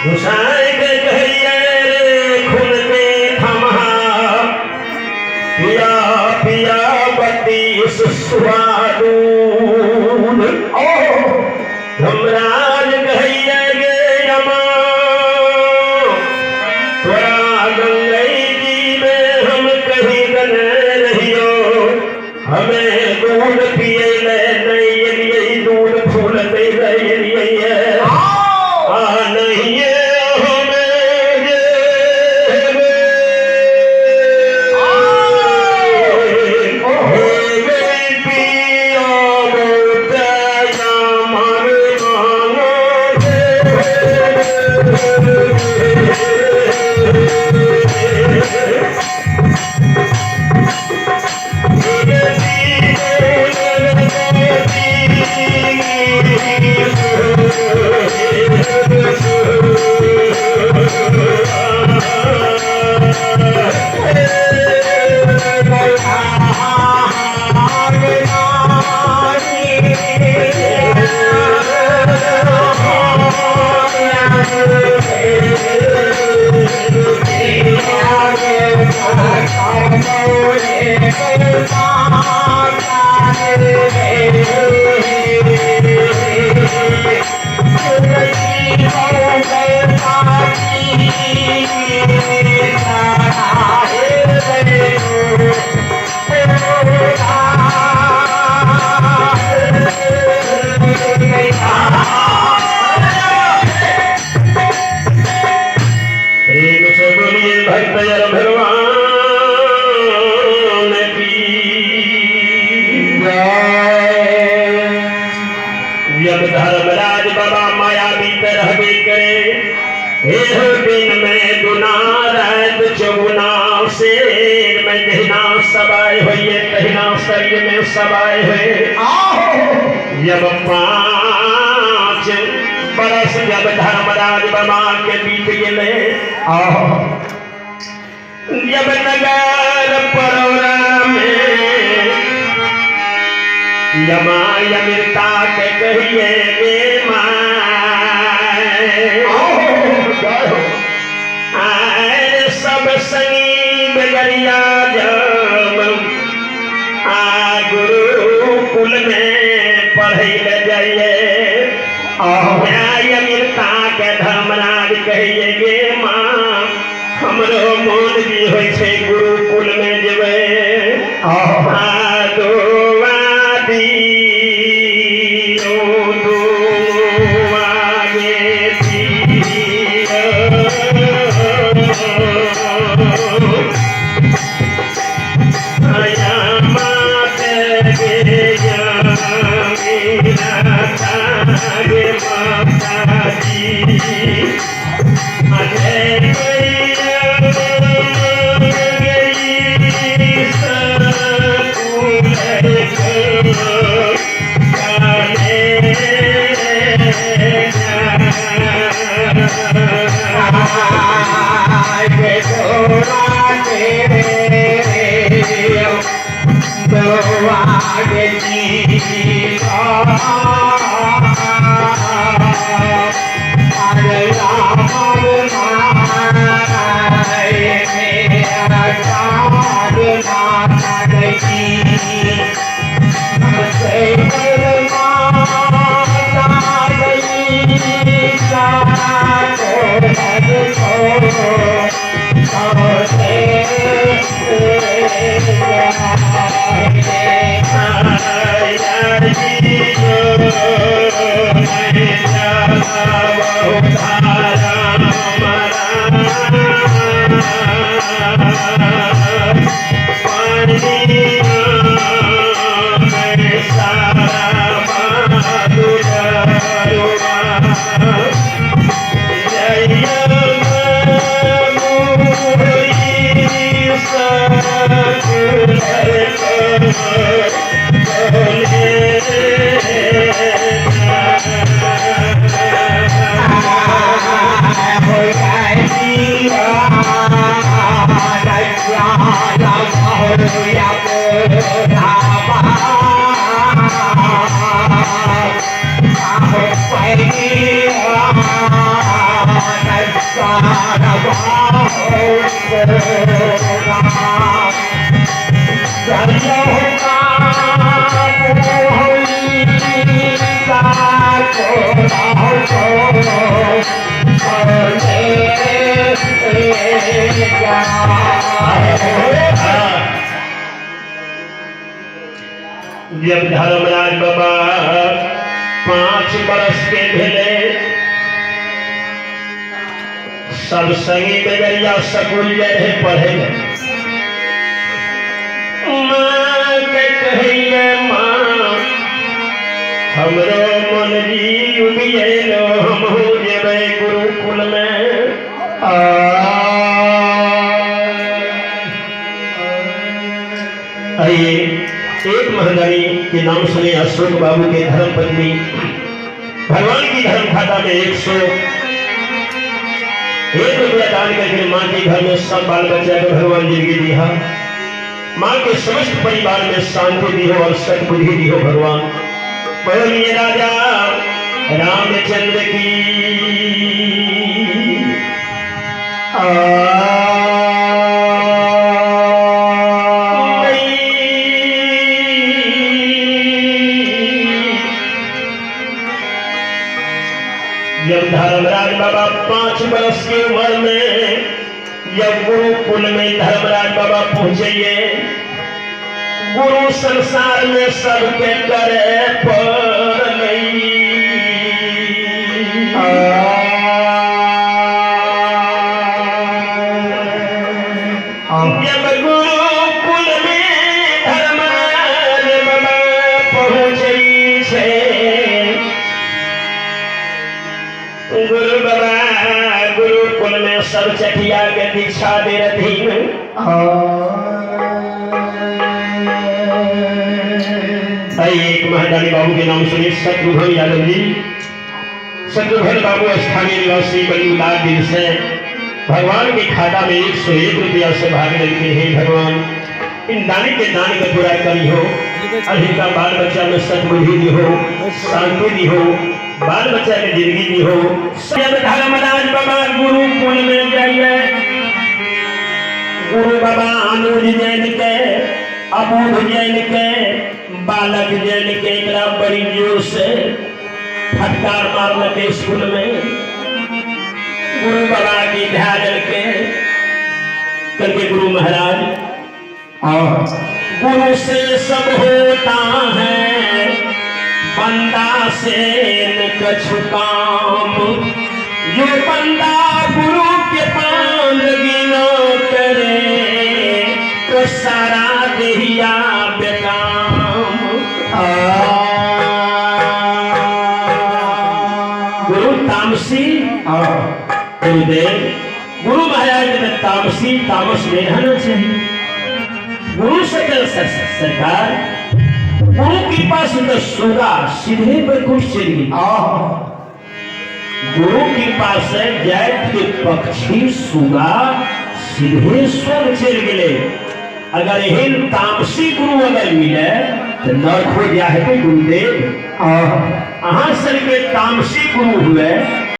घुसाए के कहिए रे खुल के थमहा पिया पिया बत्तीस सुहादून धमराज कहिए गे यमा थोड़ा गंगई जी में हम कहीं गन रहियो हमें दूध पिए ले नहीं दूध फूल नहीं रही आ नहीं जब धर्मराज बाबा माया भीतर रहबे करे एहो दिन में गुना रात चौगुना शेर में जहिना सवाय होइए तहिना शरीर में सवाय हुए जब 5 बरस जब धर्मराज बाबा के बीत गए जब नगर परोरा में यमा यमिता के कहिए गे माय सब संगी बेगरिया जब गुरुकुल में पढ़े जाइए यमिता के धर्मराज कहिए गे माँ हमरो मोन भी हो गुरुकुल में जेबे जब धर्मराज बाबा 5 बरस के भेले सब संगी बेगरिया स्कूल रहे पढ़े माँ के कहिए माँ हमरो मन जी उबियलो हम हो जेबै गुरुकुल में आइए एक महंगाई के नाम सुने अशोक बाबू के धर्म पत्नी भगवान की धर्म खाता में 101 रुपया दान करके माँ के घर में सब बाल बच्चा को भगवान जिंदगी दिया। माँ के समस्त परिवार में शांति दी हो और सद्बुद्धि दी हो भगवान। बोलिए राजा रामचंद्र की जब धर्मराज बाबा 5 वर्ष की उम्र में जब गुरुकुल में धर्मराज बाबा पहुंचे गुरु संसार में सबके करे पर जब गुरुकुल में धर्मराज बाबा पहुंचे गुरु बाबा गुरुकुल में सब चटिया के दीक्षा दे रही एक महादानी बाबू के नाम सुनिए शत्रुघ्न यादव जी। शत्रुघ्न बाबू स्थानीय निवासी बड़ी उदार दिल से भगवान के खाता में 101 रुपया से भाग लेते हैं। भगवान इन दानी के दान का पूरा करी हो अधिका बाल बच्चा में सद्बुद्धि दी हो शांति दी हो बाल बच्चा की जिंदगी दी हो। जब धर्मराज बाबा गुरुकुल में जाइए गुरु बाबा अनुज जैन के अबूध जैन के बालक जैन के बड़ी जोर से फटकार मारने के स्कूल में गुरु बाबा की ध्यान के करके गुरु महाराज और गुरु से सब होता है बंदा से न कछु काम जो बंदा गुरु के पान गिनो करे तो सारा देहिया बेकाम। गुरु तामसी गुरुदेव गुरु महाराज ने तामसी तामस में रहना चाहिए। गुरु सकल सरकार गुरु के पास तो सुगा सीधे पर कुछ चली गुरु के पास जैत के पक्षी सुगा सीधे स्वर्ग चल गए। अगर यही तामसी गुरु अगर मिले तो नरक हो जाए गुरुदेव। अहाँ सर के तामसी गुरु हुए